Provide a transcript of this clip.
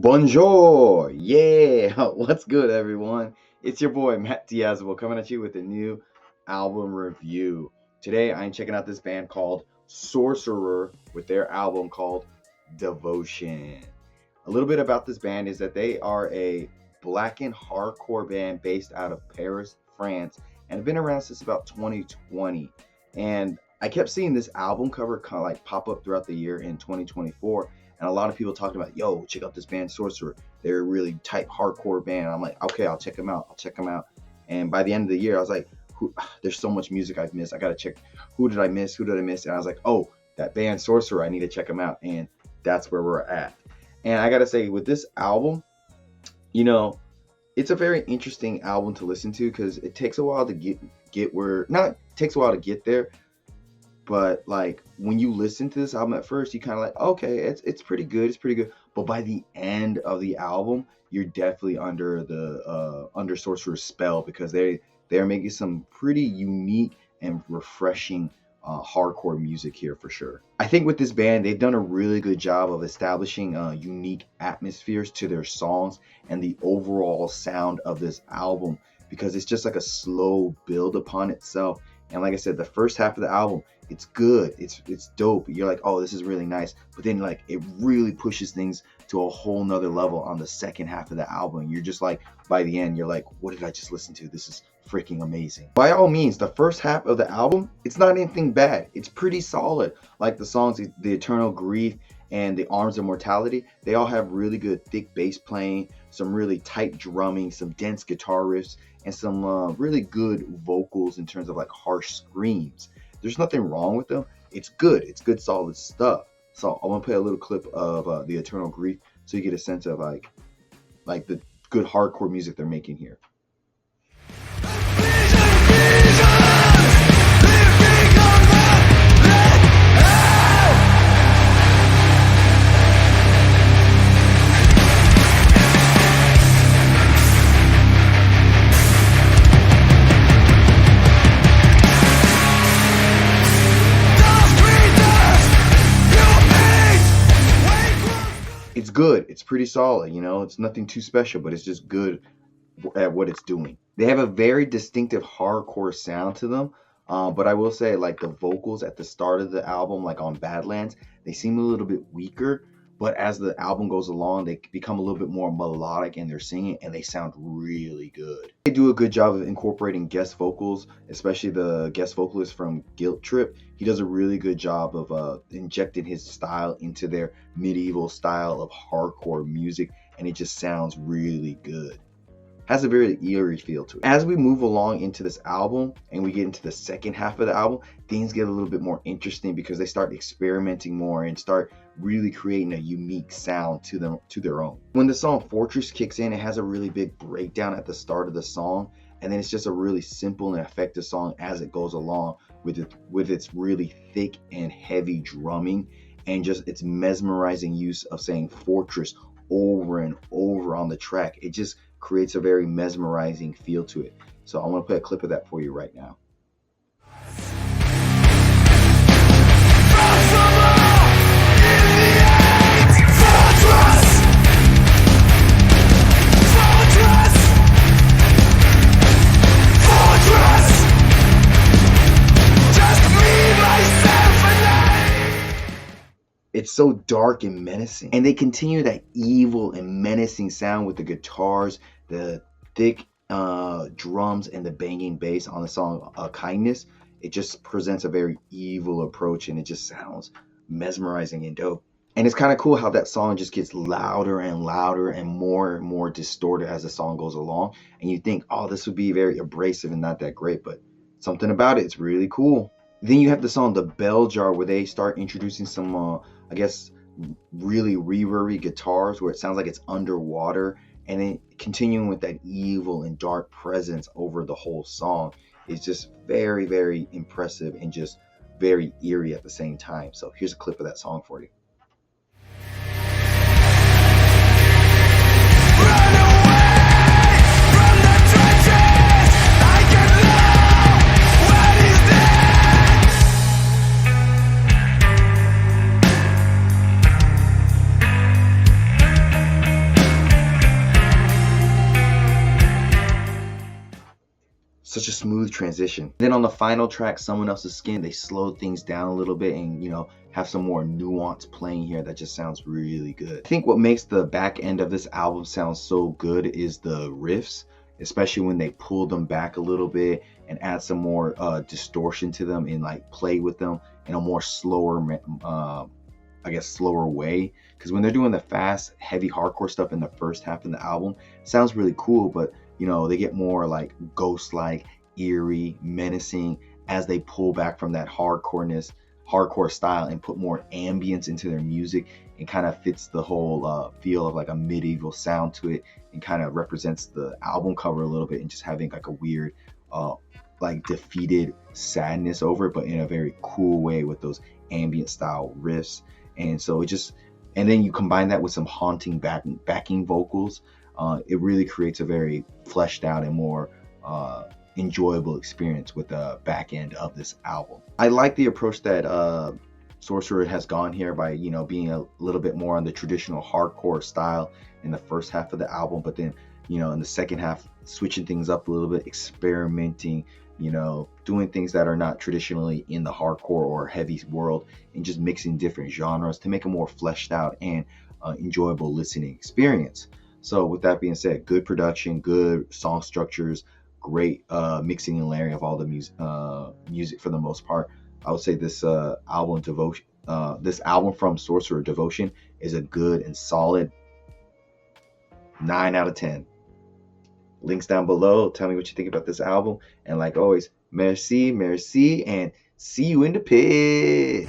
Bonjour! Yeah! What's good, everyone? It's your boy, Matt Diazable, coming at you with a new album review. Today, I'm checking out this band called Sorcerer with their album called Devotion. A little bit about this band is that they are a blackened hardcore band based out of Paris, France, and have been around since about 2020. And I kept seeing this album cover kind of like pop up throughout the year in 2024. And a lot of people talking about, yo, check out this band Sorcerer. They're a really tight hardcore band. I'm like, okay, I'll check them out. And by the end of the year, I was like, there's so much music I've missed. I got to check. Who did I miss? And I was like, oh, that band Sorcerer, I need to check them out. And that's where we're at. And I got to say, with this album, it's a very interesting album to listen to because it takes a while to get where, not takes a while to get there. But like when you listen to this album at first, you kind of like, okay, it's pretty good. But by the end of the album, you're definitely under Sorcerer's spell because they're making some pretty unique and refreshing hardcore music here for sure. I think with this band, they've done a really good job of establishing unique atmospheres to their songs and the overall sound of this album because it's just like a slow build upon itself. And like I said, the first half of the album, it's good. It's dope. You're like, oh, this is really nice. But then like it really pushes things to a whole nother level on the second half of the album. You're just like, by the end, you're like, what did I just listen to? This is freaking amazing. By all means, the first half of the album, it's not anything bad. It's pretty solid. Like the songs, The Eternal Grief and The Arms of Mortality, they all have really good thick bass playing, some really tight drumming, some dense guitar riffs, and some really good vocals in terms of like harsh screams. There's nothing wrong with them. It's good. It's good, solid stuff. So I want to play a little clip of The Eternal Grief so you get a sense of like the good hardcore music they're making here. It's good. It's pretty solid. It's nothing too special, but it's just good at what it's doing. They have a very distinctive hardcore sound to them. But I will say, like the vocals at the start of the album, like on Badlands, they seem a little bit weaker. But as the album goes along, they become a little bit more melodic in their singing, and they sound really good. They do a good job of incorporating guest vocals, especially the guest vocalist from Guilt Trip. He does a really good job of injecting his style into their medieval style of hardcore music, and it just sounds really good. Has a very eerie feel to it. As we move along into this album and we get into the second half of the album, things get a little bit more interesting because they start experimenting more and start really creating a unique sound to their own. When the song Fortress kicks in, it has a really big breakdown at the start of the song, and then it's just a really simple and effective song as it goes along with its really thick and heavy drumming and just its mesmerizing use of saying fortress over and over on the track. It just creates a very mesmerizing feel to it. So I'm going to play a clip of that for you right now. It's so dark and menacing. And they continue that evil and menacing sound with the guitars, the thick drums, and the banging bass on the song Kindness. It just presents a very evil approach, and it just sounds mesmerizing and dope. And it's kind of cool how that song just gets louder and louder and more distorted as the song goes along. And you think, oh, this would be very abrasive and not that great, but something about it's really cool. Then you have the song The Bell Jar, where they start introducing some I guess really reverby guitars where it sounds like it's underwater, and then continuing with that evil and dark presence over the whole song is just very, very impressive and just very eerie at the same time. So here's a clip of that song for you. such a smooth transition. Then on the final track, Someone Else's Skin, they slowed things down a little bit and, you know, have some more nuance playing here that just sounds really good. I think what makes the back end of this album sound so good is the riffs, especially when they pull them back a little bit and add some more distortion to them and like play with them in a more slower, I guess, slower way. Because when they're doing the fast, heavy hardcore stuff in the first half of the album, it sounds really cool, but you know, they get more like ghost-like, eerie, menacing as they pull back from that hardcore style and put more ambience into their music, and kind of fits the whole feel of like a medieval sound to it, and kind of represents the album cover a little bit, and just having like a weird like defeated sadness over it, but in a very cool way with those ambient style riffs. And so it just, and then you combine that with some haunting backing vocals, it really creates a very fleshed out and more enjoyable experience with the back end of this album. I like the approach that Sorcerer has gone here by, you know, being a little bit more on the traditional hardcore style in the first half of the album, but then, you know, in the second half, switching things up a little bit, experimenting, you know, doing things that are not traditionally in the hardcore or heavy world, and just mixing different genres to make a more fleshed out and enjoyable listening experience. So with that being said, good production, good song structures, great mixing and layering of all the music for the most part. I would say this album Devotion, this album from Sorcerer, Devotion, is a good and solid 9 out of 10. Links down below. Tell me what you think about this album. And like always, merci, and see you in the pit.